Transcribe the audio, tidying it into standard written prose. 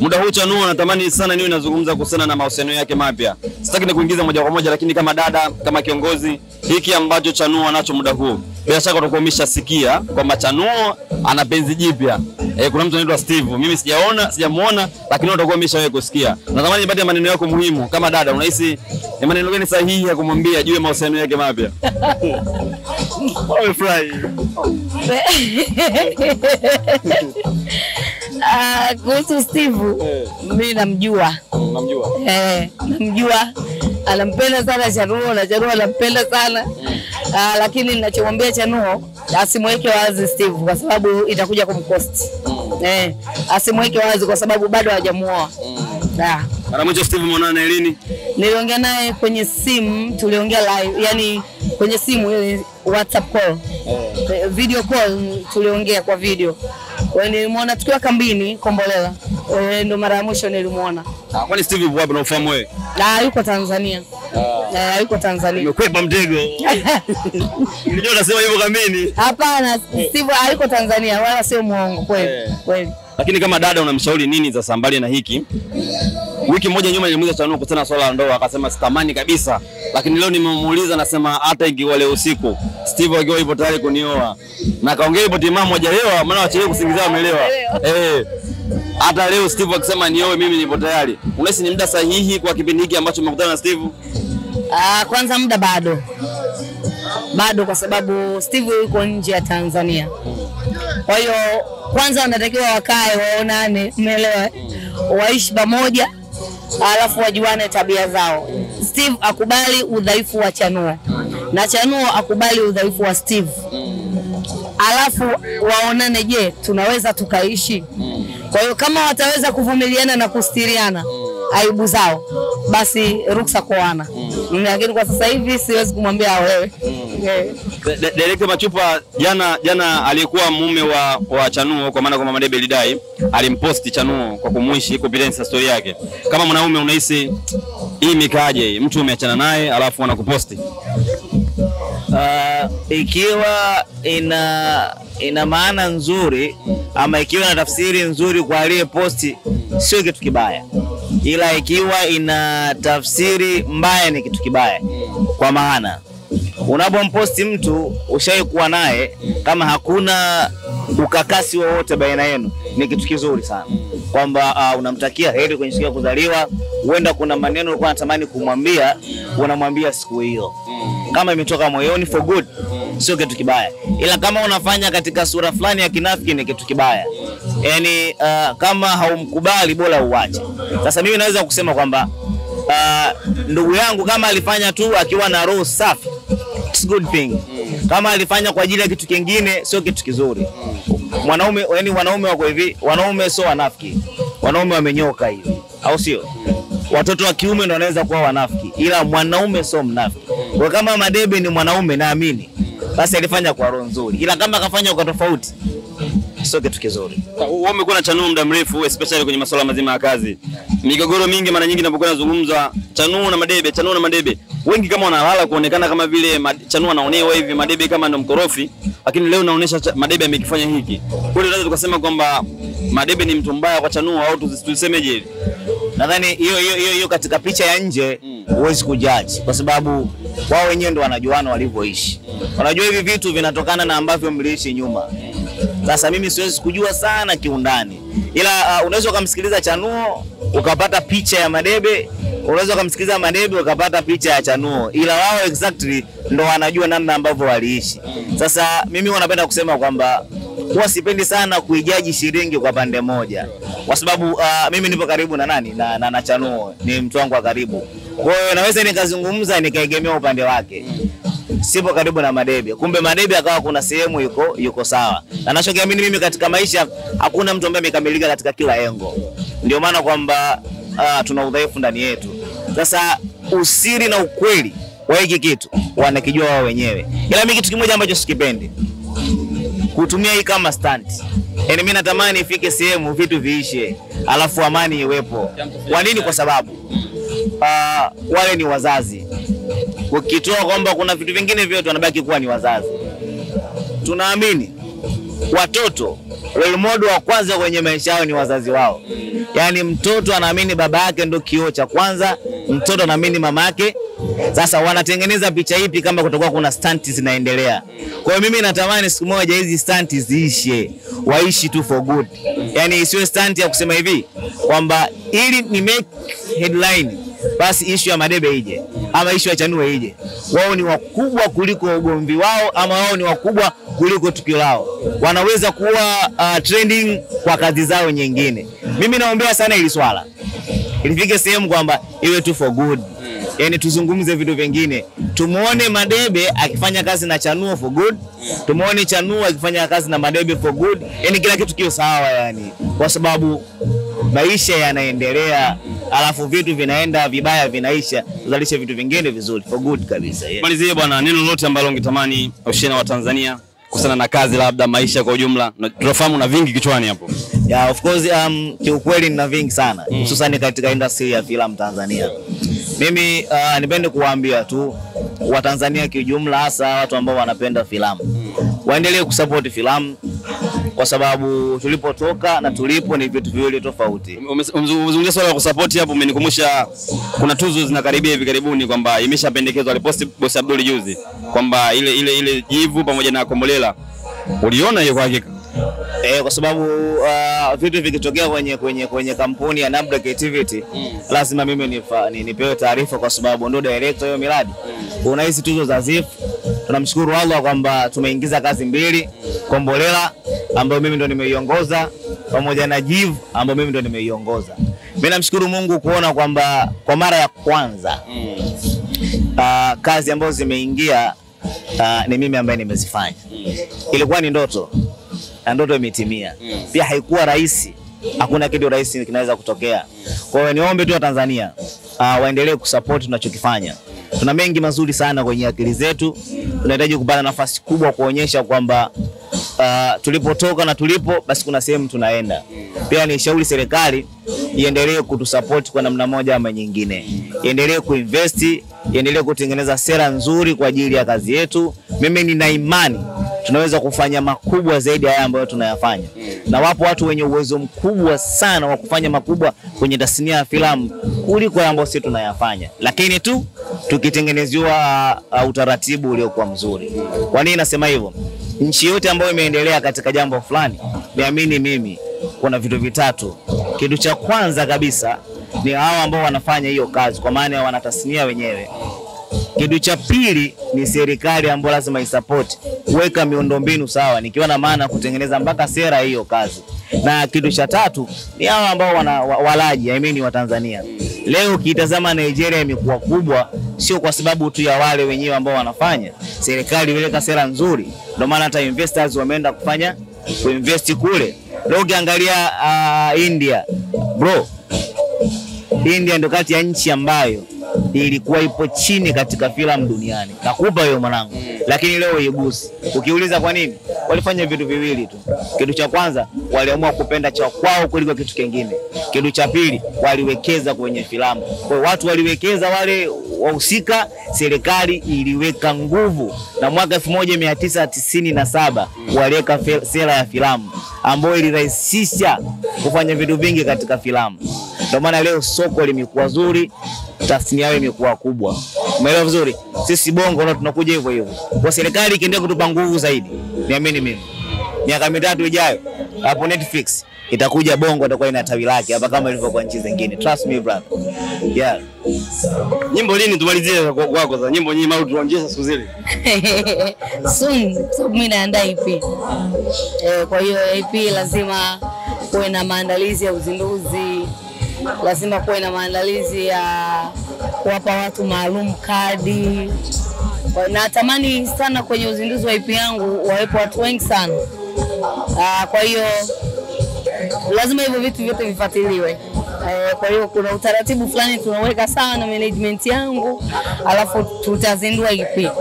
Muda huu Chanuo natamani sana niwe nazungumza kuhusiana na mahusiano yake mapya. Sitaki ni kuingiza moja kwa moja, lakini kama dada, kama kiongozi, hiki ambacho Chanuo anacho muda huu, bila shaka utakuwa umeshasikia kwamba Chanuo ana penzi jipya. Kuna mtu anaitwa Steve. Mimi sijamuona, lakini utakuwa umeshawahi kusikia. Natamani nipate maneno yako muhimu kama dada. Unahisi ni maneno gani sahihi ya kumwambia juu ya mahusiano yake mapya? Umefurahi? Kuhusu Steve, mimi namjua. Namjua? Namjua. Anampenda sana Chanuo na Chanuo anampenda sana. Lakini ninachomwambia Chanuo asimweke wazi Steve kwa sababu itakuja kumcost. Asimweke wazi kwa sababu bado hajamuoa. Mara mwisho Steve muonana lini? Niliongea naye kwenye simu, tuliongea live, yani kwenye simu ile WhatsApp call. Video call tuliongea kwa video. Nilimuona tukiwa kambini Kombolela. Ndio mara ya mwisho nilimuona. Kwani Steve yupo wapi na ufahamu wewe? Yuko Tanzania. Yuko Tanzania. Umekwepa mtego. Unajua unasema hivyo kambini? Hapana, Steve yuko Tanzania, wala sio muongo kweli. Kweli. Lakini kama dada unamshauri nini za sambali na hiki? Wiki moja nyuma nilimuuliza Chanuo kuhusiana swala la ndoa, akasema sitamani kabisa. Lakini leo nimemuuliza, nasema hata ikiwa leo usiku Steve akiwa yupo tayari kunioa. Na kaongea hivyo timamu hajalewa, maana wachelewa kusingizia wamelewa. Hata leo Steve akisema nioe mimi nipo tayari. Unahisi ni muda sahihi kwa kipindi hiki ambacho umekutana na Steve? Kwanza muda bado kwa sababu Steve yuko nje ya Tanzania. Kwa hiyo kwanza wanatakiwa wakae waonane, umeelewa? Waishi pamoja, alafu wajuane tabia zao. Steve akubali udhaifu wa Chanuo na Chanuo akubali udhaifu wa Steve. Alafu waonane, je, tunaweza tukaishi? Kwa hiyo kama wataweza kuvumiliana na kustiriana aibu zao, basi ruksa kuoana. Lakini kwa sasa hivi siwezi kumwambia wewe. Director Machupa jana aliyekuwa mume wa Chanuo, kwa maana kwamba Madebe lidai alimposti Chanuo kwa kumuishi confidence story yake. Kama mwanaume unahisi hii mikaje? Mtu umeachana naye alafu anakuposti? Ikiwa ina maana nzuri ama ikiwa na tafsiri nzuri kwa aliyeposti, sio kitu kibaya. Ila ikiwa ina tafsiri mbaya ni kitu kibaya. Kwa maana unapomposti mtu ushaikuwa naye, kama hakuna ukakasi wowote baina yenu, ni kitu kizuri sana. Kwamba unamtakia heri kwenye siku ya kuzaliwa, huenda kuna maneno ulikuwa unatamani kumwambia, unamwambia siku hiyo. Kama imetoka moyoni for good, sio kitu kibaya. Ila kama unafanya katika sura fulani ya kinafiki ni kitu kibaya. Yani kama haumkubali bora uache. Sasa mimi naweza kusema kwamba ndugu yangu kama alifanya tu akiwa na roho safi, it's good thing. Kama alifanya kwa ajili ya kitu kingine, sio kitu kizuri. Wanaume wako hivi, wanaume sio wanafiki. Wanaume wamenyoka hivi, au sio? Watoto wa kiume ndio wanaweza kuwa wanafiki, ila mwanaume sio mnafiki. Kwa kama Madebe ni mwanaume, naamini basi alifanya kwa roho nzuri. Ila kama akafanya kwa tofauti, sio kitu kizuri. Wewe umekuwa na Chanuo muda mrefu, especially kwenye masuala mazima ya kazi. Migogoro mingi mara nyingi ninapokuwa nazungumza Chanuo na Madebe, wengi kama wanalala kuonekana kama vile Chanuo anaonewa hivi, Madebe kama ndo mkorofi, lakini leo naonesha Madebe amekifanya hiki. Kwa hiyo tunaweza tukasema kwamba Madebe ni mtu mbaya kwa Chanuo, au tusemeje hivi? Nadhani hiyo katika picha ya nje huwezi kujudge, kwa sababu wao wenyewe ndio wanajuana walivyoishi. Wanajua hivi vitu vinatokana na ambavyo mliishi nyuma. Sasa mimi siwezi kujua sana kiundani. Ila unaweza kumsikiliza Chanuo ukapata picha ya Madebe, unaweza kumsikiliza Madebe ukapata picha ya Chanuo. Ila wao exactly ndo wanajua namna ambavyo waliishi. Sasa mimi wanapenda kusema kwamba huwa sipendi sana kuijaji shilingi kwa pande moja. Kwa sababu mimi nipo karibu na nani? Na Chanuo, ni mtu wangu wa karibu. Kwa hiyo naweza nikazungumza nikaegemea upande wake. Sipo karibu na Madebe. Kumbe Madebe akawa kuna sehemu yuko sawa. Na ninachokiamini mimi katika maisha, hakuna mtu ambaye amekamilika katika kila engo. Ndio maana kwamba tuna udhaifu ndani yetu. Sasa usiri na ukweli wa hiki kitu wanakijua wao wenyewe. Ila mimi kitu kimoja ambacho sikipendi, kutumia hii kama stunt. Yaani mimi natamani ifike sehemu vitu viishe, alafu amani iwepo. Kwa nini? Kwa sababu wale ni wazazi. Ukitoa kwamba kuna vitu vingine vyote wanabaki kuwa ni wazazi. Tunaamini watoto role model wa kwanza kwenye maisha yao ni wazazi wao. Yani mtoto anaamini baba yake ndo kioo cha kwanza, mtoto anaamini mama yake. Sasa wanatengeneza picha ipi kama kutakuwa kuna stunts zinaendelea? Kwa hiyo mimi natamani siku moja hizi stunts ziishe, waishi tu for good. Yani isiwe stunt ya kusema hivi kwamba ili ni make headline basi issue ya Madebe ije ama issue ya Chanue ije. Wao ni wakubwa kuliko ugomvi wao, ama wao ni wakubwa kuliko tukio lao. Wanaweza kuwa trending kwa kazi zao nyingine. Mimi naombea sana ili swala ilifike sehemu kwamba iwe tu for good. Yani tuzungumze vitu vingine. Tumuone Madebe akifanya kazi na Chanue for good, tumuone Chanue akifanya kazi na Madebe for good. Yani kila kitu kio sawa yani, kwa sababu maisha yanaendelea, alafu vitu vinaenda vibaya vinaisha, tuzalishe vitu vingine vizuri for good kabisa. Malizie bwana, neno lolote ambalo ungetamani ushiriki wa Tanzania kuhusiana na kazi, labda maisha kwa ujumla? Tunafahamu na vingi kichwani hapo. Yeah, of course kiukweli nina vingi sana, hususan katika industry ya filamu Tanzania. Mimi nipende kuwaambia tu Watanzania kiujumla, hasa watu ambao wanapenda filamu, waendelee kusupport filamu, kwa sababu tulipotoka na tulipo ni vitu viwili tofauti. Umezungumzia swala la kusupport hapo, umenikumbusha kuna tuzo zinakaribia hivi karibuni kwamba imeshapendekezwa, aliposti Boss Abdul juzi kwamba ile Jivu pamoja na Kombolela. Uliona hiyo kwa hakika? Kwa sababu vitu vikitokea kwenye kampuni ya Nabda Creativity, lazima mimi nipewe taarifa, kwa sababu ndo director hiyo miradi. Kuna hizi tuzo za ZIF, tunamshukuru Allah kwamba tumeingiza kazi mbili, Kombolela ambayo mimi ndo nimeiongoza pamoja na Jivu ambayo mimi ndo nimeiongoza. Mimi namshukuru Mungu kuona kwamba kwa mara ya kwanza kazi ambazo zimeingia ni mimi ambaye nimezifanya. Ilikuwa ni ndoto, na ndoto imetimia. Pia haikuwa rahisi, hakuna kitu rahisi kinaweza kutokea. Kwa hiyo niombe tu wa Tanzania waendelee kusupport tunachokifanya. Tuna mengi mazuri sana kwenye akili zetu. Tunahitaji kupata nafasi kubwa kuonyesha kwamba tulipotoka na tulipo basi kuna sehemu tunaenda. Pia ni shauri serikali iendelee kutusupport kwa namna moja ama nyingine. Iendelee kuinvest, iendelee kutengeneza sera nzuri kwa ajili ya kazi yetu. Mimi nina imani tunaweza kufanya makubwa zaidi haya ambayo tunayafanya. Na wapo watu wenye uwezo mkubwa sana wa kufanya makubwa kwenye tasnia ya filamu kuliko ambao sisi tunayafanya. Lakini tu tukitengenezewa utaratibu uliokuwa mzuri. Kwa nini nasema hivyo? Nchi yote ambayo imeendelea katika jambo fulani, niamini mimi, kuna vitu vitatu. Kitu cha kwanza kabisa ni hao ambao wanafanya hiyo kazi, kwa maana ya wanatasnia wenyewe. Kitu cha pili ni serikali ambayo lazima isupport, kuweka miundombinu sawa, nikiwa na maana kutengeneza mpaka sera hiyo kazi. Na kitu cha tatu ni hao ambao walaji, wa Tanzania. Leo kitazama Nigeria imekuwa kubwa, sio kwa sababu tu ya wale wenyewe ambao wanafanya. Serikali ileweka sera nzuri, ndio maana hata investors wameenda kuinvest kule. Leo ukiangalia India, bro, India ndio kati ya nchi ambayo ilikuwa ipo chini katika filamu duniani. Nakupa hiyo mwanangu. Lakini leo igusi. Ukiuliza kwa nini? Walifanya vitu viwili tu. Kitu cha kwanza, waliamua kupenda cha kwao kuliko kitu kingine. Kitu cha pili, waliwekeza kwenye filamu. Kwa watu waliwekeza, wale wahusika, serikali iliweka nguvu. Na mwaka 1997 waliweka sera ya filamu ambayo ilirahisisha kufanya vitu vingi katika filamu. Ndio maana leo soko limekuwa zuri, tasnia yao imekuwa kubwa. Umeelewa vizuri? Sisi Bongo na tunakuja hivyo hivyo. Kwa serikali ikiendelea kutupa nguvu zaidi, niamini mimi, miaka 3 ijayo hapo Netflix itakuja Bongo, itakuwa ina tawi lake hapa kama ilivyo kwa nchi zingine. Trust me brother. Yeah. Nyimbo lini tumalizie kwako za nyimbo nyingi au tuanjesha siku zile? Soon, so mimi naandaa EP. Kwa hiyo EP lazima kuwe na maandalizi ya uzinduzi, lazima kuwe na maandalizi ya kuwapa watu maalum kadi. Natamani sana kwenye uzinduzi wa EP yangu wawepo watu wengi sana. Kwa hiyo lazima hivyo vitu vyote vifuatiliwe. Kwa hiyo kuna utaratibu fulani tunaweka sawa na management yangu, alafu tutazindua EP.